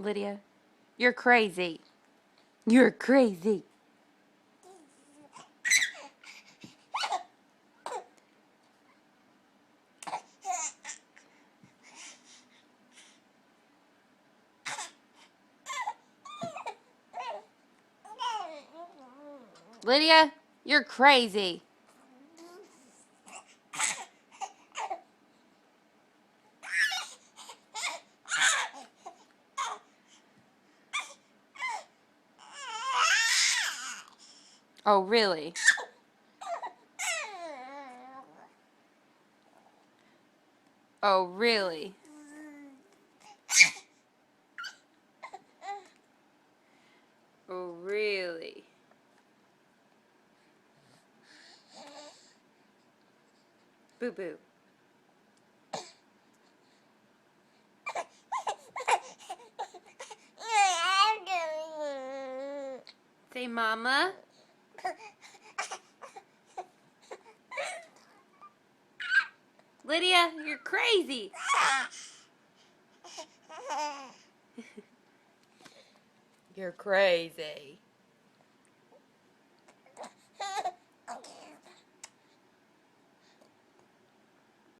Lydia, you're crazy. You're crazy. Lydia, you're crazy. Oh, really? Oh, really? Oh, really? Boo boo. Say mama. Lydia, you're crazy. You're crazy.